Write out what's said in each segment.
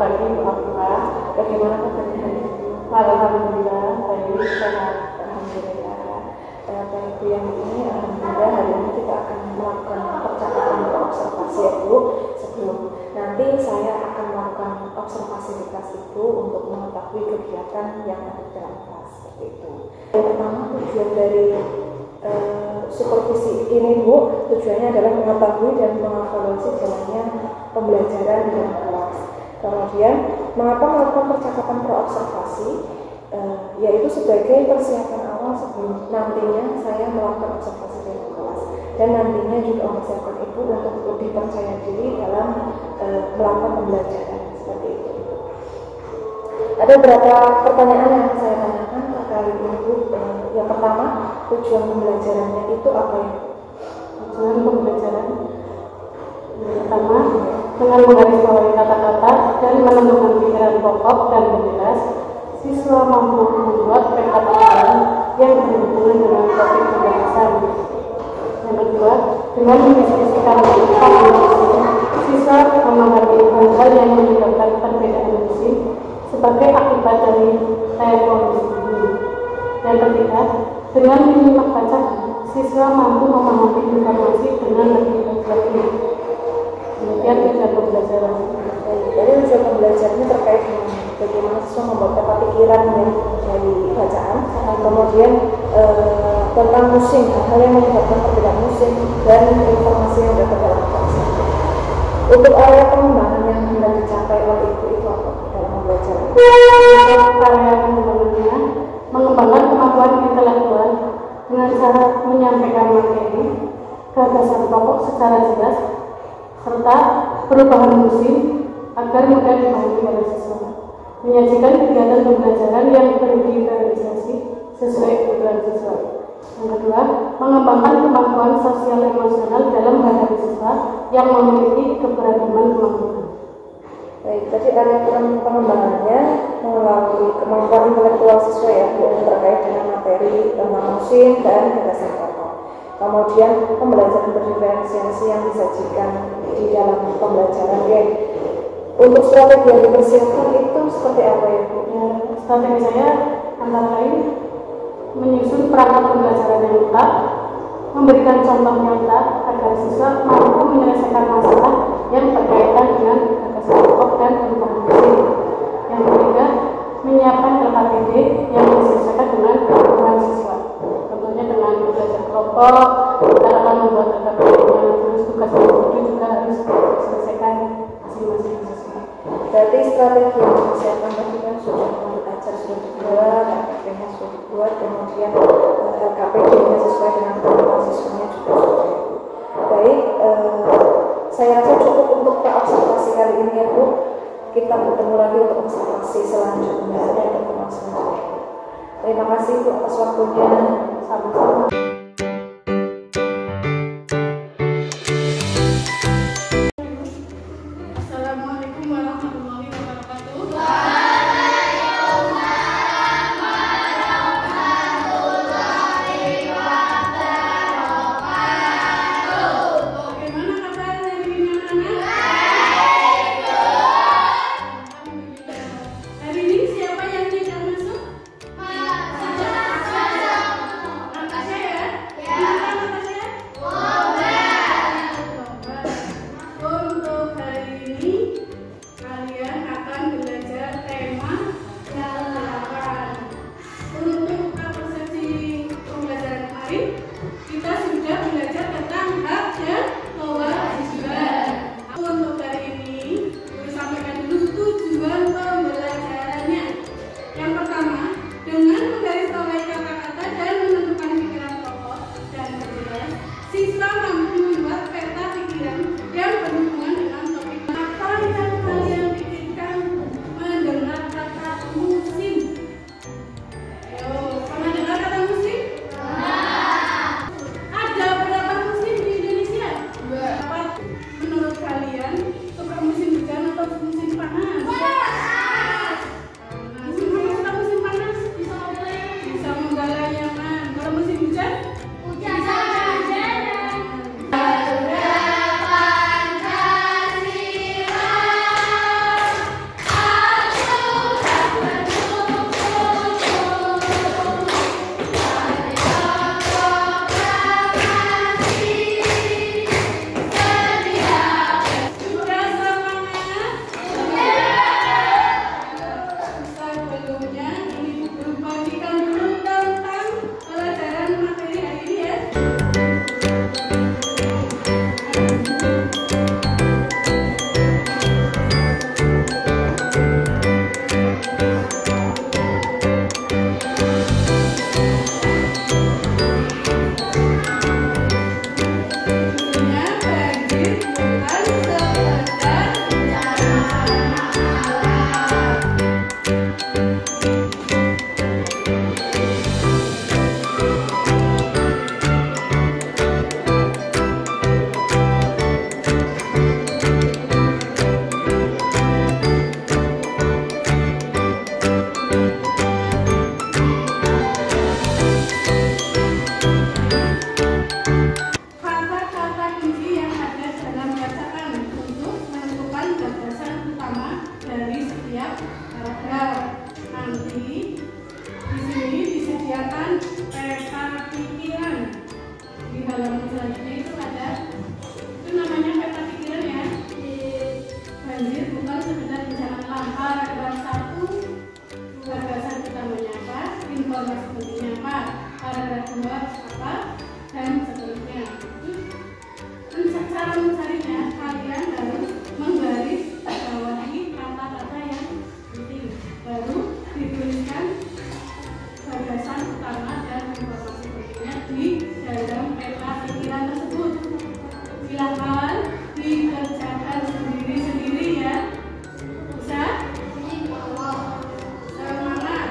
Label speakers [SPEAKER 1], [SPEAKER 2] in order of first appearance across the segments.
[SPEAKER 1] pagi Bu Afifah. Bagaimana kabarnya hari ini? Alhamdulillah baik, sehat.
[SPEAKER 2] Alhamdulillah. Baik Bu, yang ini alhamdulillah hari ini kita akan melakukan percakapan observasi ya Bu. Sebelum nanti saya akan melakukan observasi di kelas itu untuk mengetahui kegiatan yang ada di dalam kelas seperti itu. Yang pertama, tujuan dari supervisi ini Bu, tujuannya adalah mengetahui dan mengevaluasi jalannya pembelajaran di dalam kelas. Kemudian, mengapa melakukan percakapan praobservasi? Yaitu sebagai persiapan awal sebelum nantinya saya melakukan observasi di dalam kelas, dan nantinya juga mempersiapkan Ibu untuk lebih percaya diri dalam melakukan pembelajaran seperti itu. Ada beberapa pertanyaan yang saya tanyakan terkait Ibu. Yang pertama, tujuan pembelajarannya itu apa ya?
[SPEAKER 1] Tujuan pembelajaran yang pertama, dengan menggarisbawahi kata-kata dan menentukan pikiran pokok dan jelas, siswa mampu membuat peta pikiran yang berhubungan dengan topik pembahasan. Yang kedua, dengan mendiskusikan tentang musim, siswa memahami hal-hal yang menyebabkan perbedaan musim sebagai akibat dari evolusi bumi. Yang ketiga, dengan menyimak bacaan, siswa mampu memahami informasi dengan lebih baik lagi. Demikian tujuan pembelajaran.
[SPEAKER 2] Jadi tujuan pembelajarannya terkait dengan bagaimana siswa membuat peta pikiran dari bacaan, kemudian tentang musim, hal yang menyebabkan perbedaan musim, dan informasi yang dapat dalam kelas. Untuk area pengembangan yang hendak dicapai oleh Ibu itu apa dalam pembelajaran?
[SPEAKER 1] Untuk area pengembangannya, mengembangkan kemampuan intelektual dengan cara menyampaikan materi, gagasan pokok secara jelas, serta perubahan musim agar mudah dipahami oleh siswa. Menyajikan kegiatan pembelajaran yang terdiferensiasi sesuai kebutuhan siswa. Yang kedua, mengembangkan kemampuan sosial emosional dalam menghadapi siswa yang memiliki keberagaman kemampuan.
[SPEAKER 2] Baik, tadi area pengembangannya melalui kemampuan intelektual siswa ya, yang terkait dengan materi tentang musim dan gagasan pokok. Kemudian pembelajaran berdiferensiasi yang disajikan di dalam pembelajaran ya. Untuk strategi yang dipersiapkan itu seperti apa ya Bu?
[SPEAKER 1] Ya, strategi saya antara lain menyusun perangkat pembelajaran yang tepat, memberikan contoh nyata agar siswa mampu menyelesaikan masalah yang berkaitan dengan gagasan pokok dan perubahan musim. Yang ketiga, menyiapkan LKPD yang disesuaikan dengan kebutuhan siswa. Contohnya dengan belajar kelompok, kita akan membuat LKPD-nya, terus tugas individu juga harus diselesaikan masing-masing siswa.
[SPEAKER 2] Berarti strategi yang dipersiapkan tadi kan sudah ajar sudah dibuat, LKP-nya sudah dibuat, kemudian LKPD-nya sesuai dengan kebutuhan siswanya juga sudah. Baik, saya rasa cukup untuk observasi kali ini ya Bu. Kita bertemu lagi untuk observasi selanjutnya dan pertemuan selanjutnya. Terima kasih Bu atas waktunya. Sama-sama.
[SPEAKER 3] Assalamualaikum warahmatullahi wabarakatuh. Bagaimana kabar hari ini anak-anak? Alhamdulillah. Hari ini siapa yang tidak masuk?
[SPEAKER 1] dalam selanjutnya itu ada, itu namanya peta pikiran ya. Banjir bukan sekedar bencana alam. Paragraf 1 gagasan utamanya apa, informasi pentingnya apa, paragraf 2 apa, dan seterusnya. Cara mencarinya, kalian harus menggaris bawahi kata-kata yang penting, baru dituliskan gagasan utama dan informasi pentingnya di dalam peta pikiran tersebut. Silakan dikerjakan sendiri-sendiri ya. Bisa? Semangat.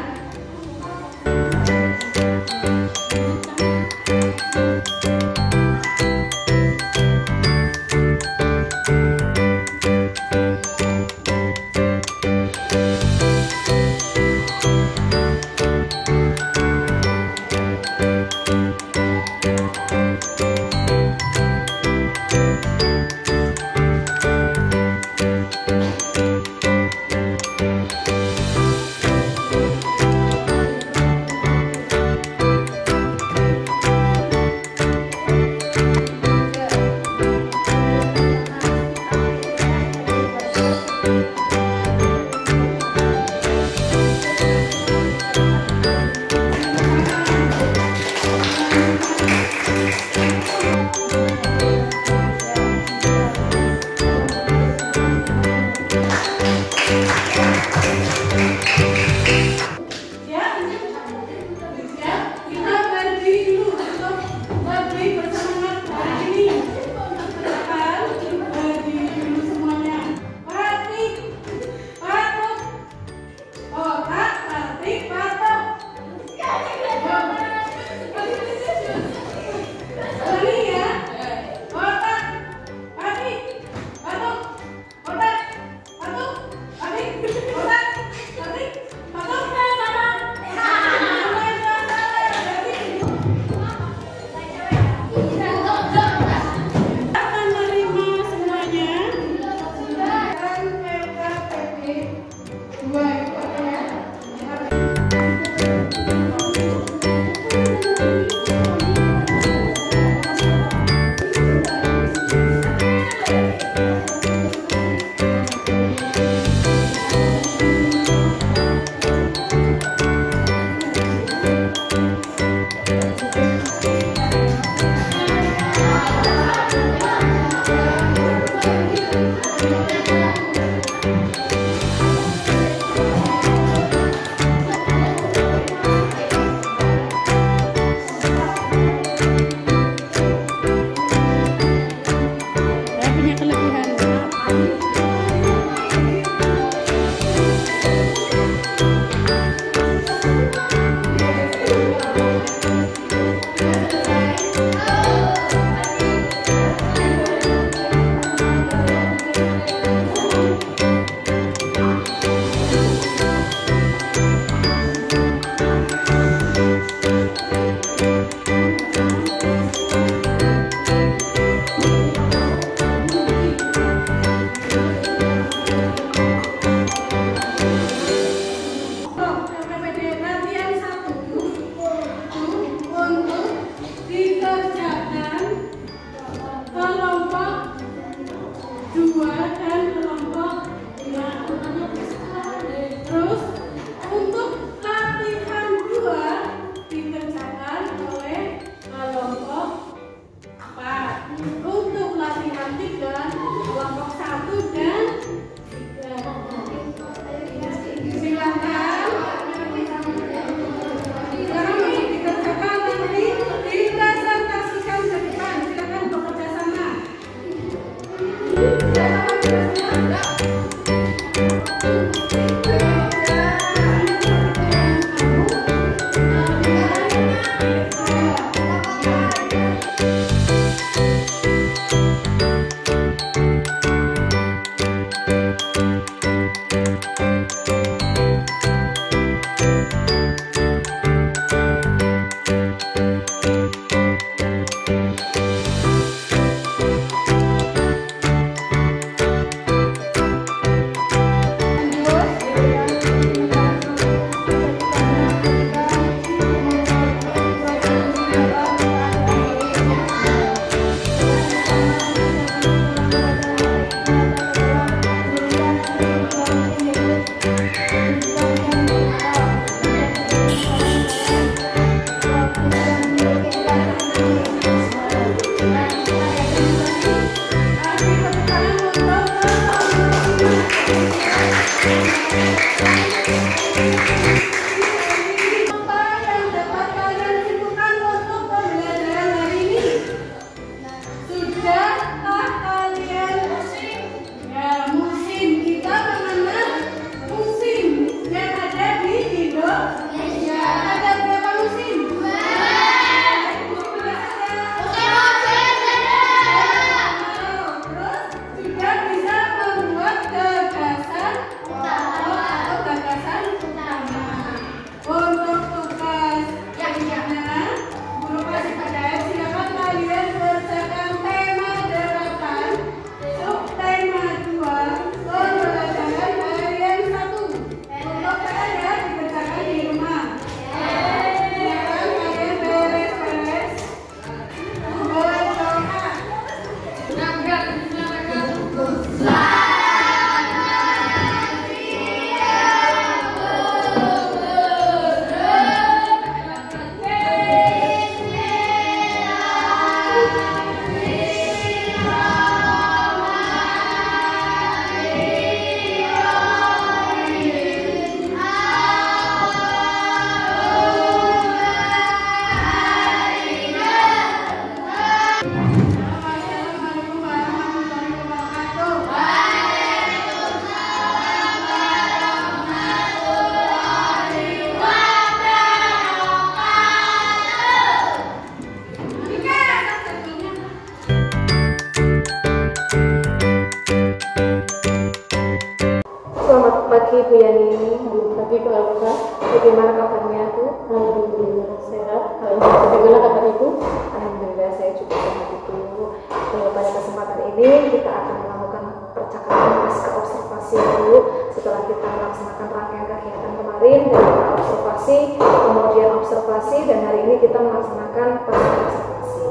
[SPEAKER 2] Yani.
[SPEAKER 1] Selamat pagi Bu Alfa.
[SPEAKER 2] Bagaimana kabarnya Bu?
[SPEAKER 1] Alhamdulillah sehat. Bagaimana kabar Ibu?
[SPEAKER 2] Alhamdulillah saya juga sehat Ibu. Pada kesempatan ini kita akan melakukan percakapan pasca observasi dulu. Setelah kita melaksanakan rangkaian kegiatan kemarin dan observasi, kemudian observasi, dan hari ini kita melaksanakan pasca observasi.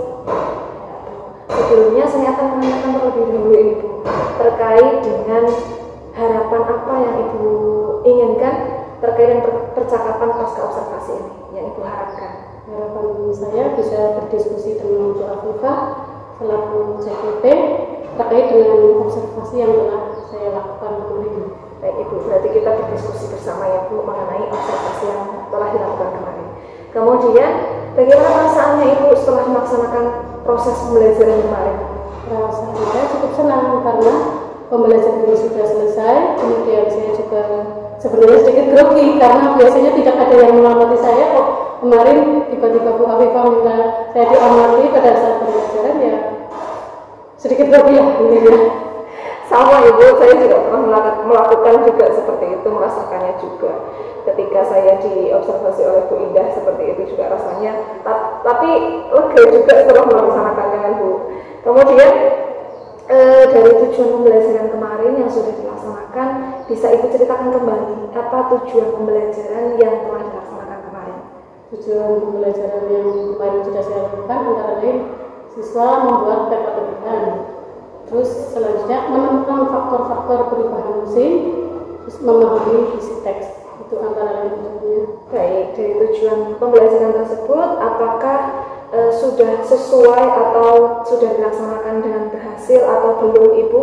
[SPEAKER 2] Sebelumnya saya akan menanyakan terlebih dahulu Ibu terkait dengan harapan apa yang Ibu inginkan terkait dengan percakapan pasca observasi ini yang Ibu harapkan.
[SPEAKER 1] Harapan saya bisa berdiskusi dengan Bu Afifah selaku CPP terkait dengan observasi yang telah saya lakukan kemarin.
[SPEAKER 2] Baik Ibu, berarti kita berdiskusi bersama ya Bu mengenai observasi yang telah dilakukan kemarin. Kemudian bagaimana perasaannya Ibu setelah melaksanakan proses pembelajaran kemarin?
[SPEAKER 1] Perasaan saya cukup senang karena pembelajaran ini sudah selesai. Kemudian saya juga sebenarnya sedikit grogi karena biasanya tidak ada yang mengamati saya kok. Kemarin tiba-tiba Bu Afifah minta saya diamati pada saat pembelajaran, ya sedikit grogi lah intinya.
[SPEAKER 2] Sama Ibu, saya juga pernah melakukan juga seperti itu, merasakannya juga. Ketika saya diobservasi oleh Bu Indah seperti itu juga rasanya, tapi lega juga setelah melaksanakannya kan Bu. Kemudian dari tujuan pembelajaran kemarin yang sudah dilaksanakan, bisa Ibu ceritakan kembali apa tujuan pembelajaran yang telah dilaksanakan kemarin?
[SPEAKER 1] Tujuan pembelajaran yang kemarin sudah saya lakukan antara lain siswa membuat peta pilihan, terus selanjutnya menemukan faktor-faktor perubahan musim, terus memahami isi teks. Itu antara lain tujuannya.
[SPEAKER 2] Baik, dari tujuan pembelajaran tersebut apakah sudah sesuai atau sudah dilaksanakan dengan berhasil atau belum Ibu?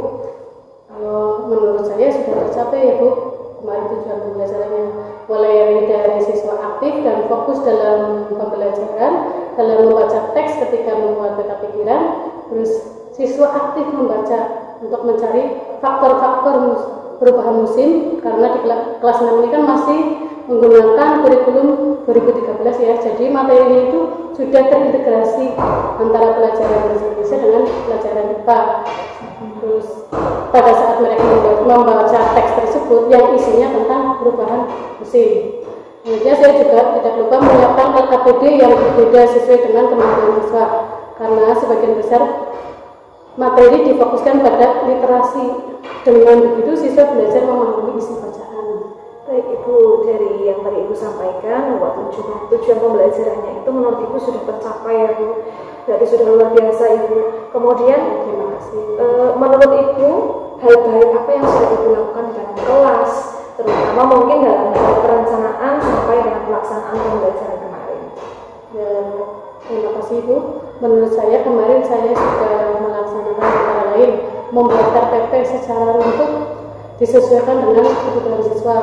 [SPEAKER 1] Kalau menurut saya sudah tercapai ya Bu. Kemarin tujuan pembelajarannya mulai dari siswa aktif dan fokus dalam pembelajaran, dalam membaca teks ketika membuat peta pikiran, terus siswa aktif membaca untuk mencari faktor-faktor perubahan musim, karena di kelas 6 ini kan masih menggunakan kurikulum 2013 ya, jadi materinya itu sudah terintegrasi antara pelajaran bahasa Indonesia dengan pelajaran IPA. Terus pada saat mereka membaca teks tersebut yang isinya tentang perubahan musim, kemudian saya juga tidak lupa menyiapkan LKPD yang berbeda sesuai dengan kemampuan siswa, karena sebagian besar materi difokuskan pada literasi. Dengan begitu siswa belajar memahami isi bacaan.
[SPEAKER 2] Baik Ibu, dari yang tadi Ibu sampaikan bahwa tujuan pembelajarannya itu menurut Ibu sudah tercapai ya Bu. Jadi sudah luar biasa Ibu. Kemudian
[SPEAKER 1] Terima kasih.
[SPEAKER 2] Menurut Ibu, hal baik apa yang sudah Ibu lakukan di dalam kelas, terutama mungkin dalam perencanaan sampai dengan pelaksanaan pembelajaran kemarin?
[SPEAKER 1] Ya, terima kasih Ibu. Menurut saya kemarin saya sudah melaksanakan antara lain membuat RPP secara runtut disesuaikan dengan kebutuhan siswa.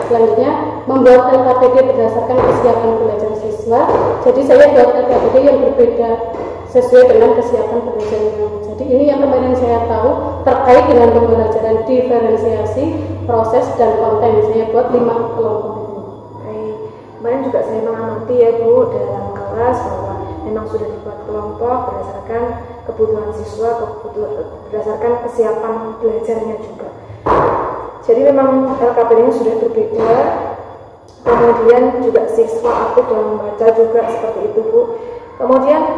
[SPEAKER 1] Selanjutnya membuat LKPD berdasarkan kesiapan belajar siswa. Jadi saya buat LKPD yang berbeda sesuai dengan kesiapan belajarnya. Jadi ini yang kemarin saya tahu terkait dengan pembelajaran diferensiasi, proses, dan konten. Saya buat 5 kelompok itu.
[SPEAKER 2] Baik, kemarin juga saya mengamati ya Bu dalam kelas bahwa memang sudah dibuat kelompok berdasarkan kebutuhan siswa, berdasarkan kesiapan belajarnya juga. Jadi memang LKPD-nya sudah berbeda. Kemudian juga siswa aktif dalam membaca juga seperti itu Bu. Kemudian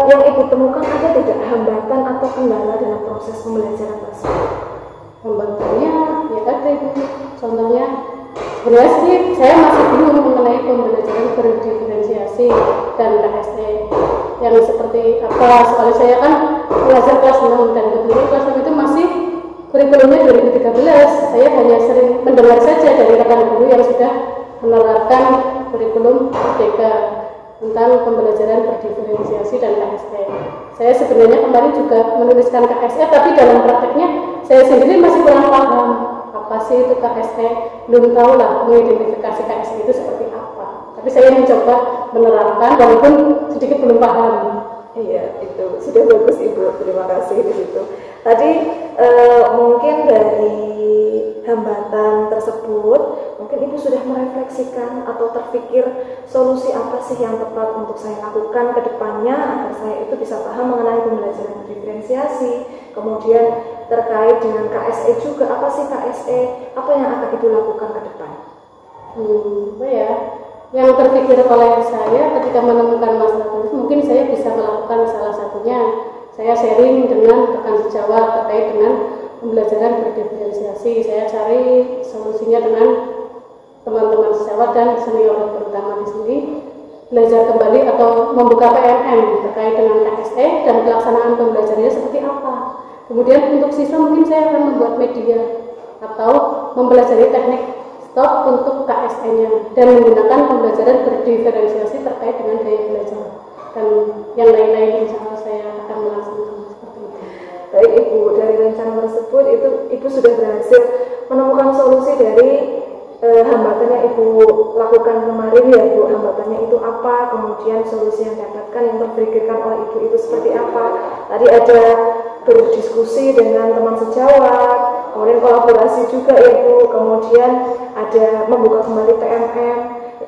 [SPEAKER 2] yang Ibu temukan ada tidak hambatan atau kendala dalam proses pembelajaran tersebut?
[SPEAKER 1] Hambatannya ya ada Ibu. Contohnya sebenarnya sih saya masih bingung mengenai pembelajaran berdiferensiasi dan KSE yang seperti apa. Soalnya saya kan belajar kelas 6 dan kebetulan kelas 6 itu masih kurikulumnya 2013. Saya hanya sering mendengar saja dari rekan guru yang sudah menerapkan kurikulum merdeka tentang pembelajaran berdiferensiasi dan KSE. Saya sebenarnya kemarin juga menuliskan KSE, tapi dalam prakteknya saya sendiri masih kurang paham apa sih itu KSE, belum tahu lah mengidentifikasi KSE itu seperti apa. Tapi saya mencoba menerapkan walaupun sedikit belum paham.
[SPEAKER 2] Iya, itu sudah bagus Ibu, terima kasih di situ. Tadi mungkin dari hambatan tersebut, mungkin Ibu sudah merefleksikan atau terpikir solusi apa sih yang tepat untuk saya lakukan ke depannya agar saya itu bisa paham mengenai pembelajaran diferensiasi. Kemudian terkait dengan KSE juga, apa sih KSE? Apa yang akan Ibu lakukan ke depan?
[SPEAKER 1] Yang terpikir oleh saya ketika menemukan masalah itu, mungkin saya bisa melakukan salah satunya. Saya sharing dengan rekan sejawat terkait dengan pembelajaran berdiferensiasi. Saya cari solusinya dengan teman-teman sejawat dan senior terutama di sini, belajar kembali atau membuka PMM terkait dengan KSE dan pelaksanaan pembelajarannya seperti apa. Kemudian untuk siswa mungkin saya akan membuat media atau mempelajari teknik stop untuk KSE-nya dan menggunakan pembelajaran berdiferensiasi terkait dengan gaya belajar dan yang lain-lain. Insya Allah saya akan melaksanakan seperti itu.
[SPEAKER 2] Baik Ibu, dari rencana tersebut itu Ibu sudah berhasil menemukan solusi dari hambatan yang Ibu lakukan kemarin ya Bu. Hambatannya itu apa, kemudian solusi yang didapatkan yang terpikirkan oleh Ibu itu seperti apa. Tadi ada berdiskusi dengan teman sejawat, kemudian kolaborasi juga ya Bu, kemudian ada membuka kembali PMM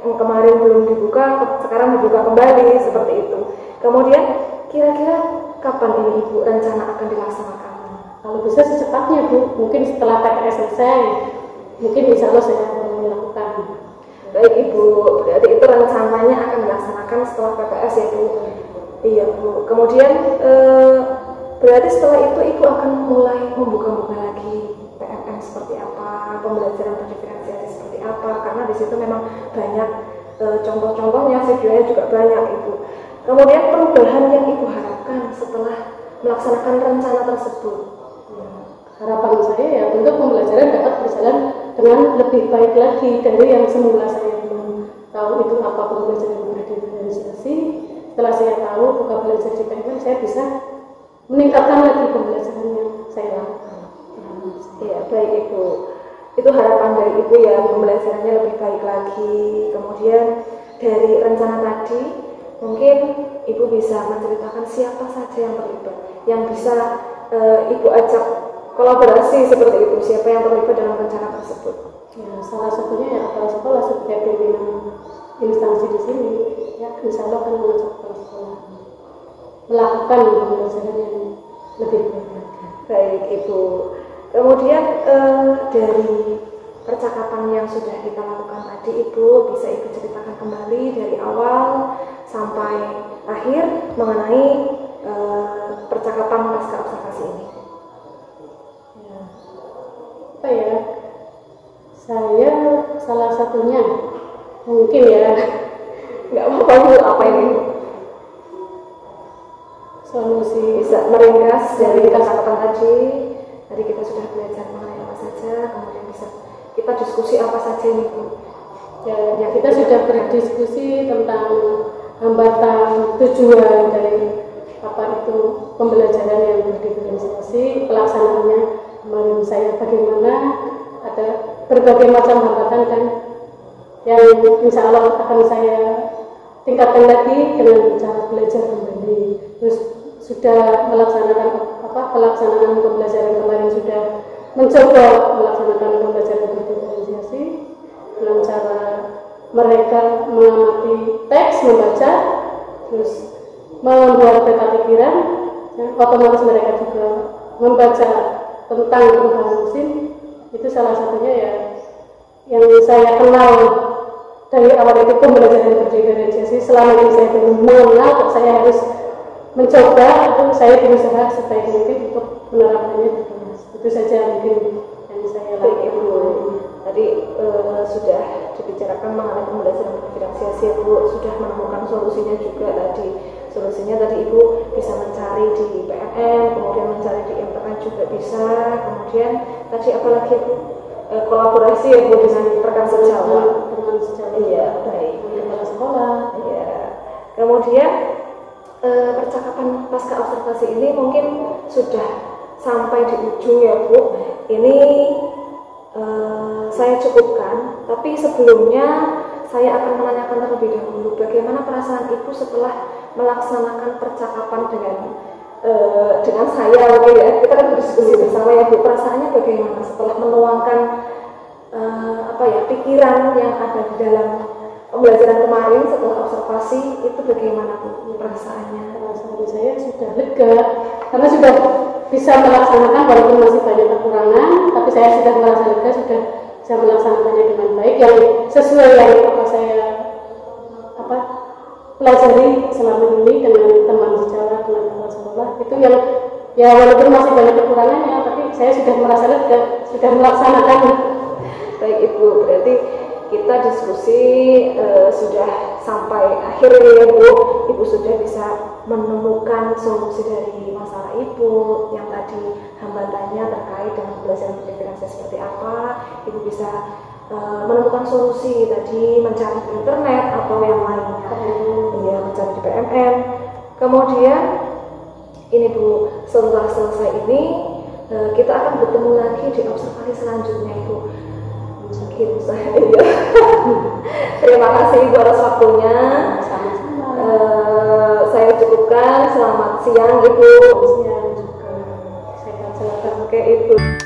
[SPEAKER 2] yang kemarin belum dibuka, sekarang dibuka kembali seperti itu. Kemudian kira-kira kapan ini Ibu rencana akan dilaksanakan?
[SPEAKER 1] Kalau bisa secepatnya Bu, mungkin setelah PTS selesai, mungkin insya Allah saya akan melakukan.
[SPEAKER 2] Baik Ibu, berarti itu rencananya akan dilaksanakan setelah PTS ya Bu? Iya Bu. Kemudian berarti setelah itu Ibu akan mulai membuka-buka lagi PMM seperti apa, pembelajaran berdiferensiasi seperti apa, karena di situ memang banyak contoh-contohnya, videonya juga banyak Ibu. Kemudian perubahan yang Ibu harapkan setelah melaksanakan rencana tersebut?
[SPEAKER 1] Harapan saya ya tentu pembelajaran dapat berjalan dengan lebih baik lagi dari yang semula saya belum tahu itu apa pembelajaran berdiferensiasi. Setelah saya tahu buka belajar di PMM, saya bisa meningkatkan lagi pembelajaran yang saya lakukan.
[SPEAKER 2] Ya, baik Ibu. Itu harapan dari Ibu ya, pembelajarannya lebih baik lagi. Kemudian dari rencana tadi, mungkin Ibu bisa menceritakan siapa saja yang terlibat, yang bisa Ibu ajak kolaborasi seperti itu, siapa yang terlibat dalam rencana tersebut?
[SPEAKER 1] Ya, salah satunya ya kepala sekolah sebagai pimpinan instansi di sini, ya insya Allah akan mengajak kepala sekolah melakukan pembelajaran yang lebih baik lagi.
[SPEAKER 2] Baik Ibu. Kemudian dari percakapan yang sudah kita lakukan tadi, Ibu bisa Ibu ceritakan kembali dari awal sampai akhir mengenai percakapan pasca observasi ini.
[SPEAKER 1] Saya salah satunya mungkin ya
[SPEAKER 2] nggak apa-apa Bu, apa ini
[SPEAKER 1] solusi
[SPEAKER 2] bisa meringkas dari percakapan tadi kita sudah belajar mengenai apa saja, kemudian bisa kita diskusi apa saja ini Bu.
[SPEAKER 1] Ya, kita sudah berdiskusi tentang hambatan, tujuan dari apa itu pembelajaran yang berdiferensiasi, pelaksanaannya kemarin saya bagaimana, ada berbagai macam hambatan dan yang insya Allah akan saya tingkatkan lagi dengan cara belajar kembali. Terus sudah melaksanakan pelaksanaan pembelajaran kemarin, sudah mencoba melaksanakan pembelajaran berdiferensiasi dengan cara mereka mengamati teks, membaca, terus membuat peta pikiran, otomatis mereka juga membaca tentang perubahan musim. Itu salah satunya ya yang saya kenal dari awal itu pembelajaran berdiferensiasi. Selama ini saya belum mengenal, kok saya harus mencoba, itu saya berusaha sebaik mungkin untuk menerapkannya di kelas. Itu saja mungkin yang saya lakukan.
[SPEAKER 2] Tadi sudah dibicarakan mengenai pembelajaran berdiferensiasi, Ibu sudah menemukan solusinya juga tadi. Solusinya tadi Ibu bisa mencari di PMM, kemudian mencari di internet juga bisa. Kemudian tadi apalagi Bu? Kolaborasi ya Bu dengan rekan sejawat.
[SPEAKER 1] Teman sejawat.
[SPEAKER 2] Iya, baik.
[SPEAKER 1] Kepala sekolah.
[SPEAKER 2] Iya. Kemudian percakapan pasca observasi ini mungkin sudah sampai di ujung ya Bu. Ini saya cukupkan, tapi sebelumnya saya akan menanyakan terlebih dahulu bagaimana perasaan Ibu setelah melaksanakan percakapan dengan dengan saya, oke ya, kita kan berdiskusi bersama ya Bu, perasaannya bagaimana setelah menuangkan pikiran yang ada di dalam pembelajaran kemarin setelah observasi itu bagaimana Bu perasaannya?
[SPEAKER 1] Perasaan saya sudah lega karena sudah bisa melaksanakan walaupun masih banyak kekurangan, tapi saya sudah merasa lega, sudah bisa melaksanakannya dengan baik yang sesuai yang saya pelajari selama ini dengan teman sejawat, dengan teman sekolah itu yang ya walaupun masih banyak kekurangannya, tapi saya sudah merasa lega, sudah melaksanakan.
[SPEAKER 2] Baik Ibu, berarti kita diskusi sudah sampai akhir ya Bu. Ibu sudah bisa menemukan solusi dari masalah Ibu yang tadi hambatannya terkait dengan pembelajaran diferensiasi seperti apa. Ibu bisa menemukan solusi tadi, mencari di internet atau yang lainnya, ya mencari di PMN. Kemudian ini Bu, setelah selesai ini kita akan bertemu lagi di observasi selanjutnya Ibu. Mungkin saya terima kasih Ibu atas waktunya. Saya cukupkan. Selamat siang Ibu.
[SPEAKER 1] Siang juga. Sehat selalu.
[SPEAKER 2] Oke Ibu.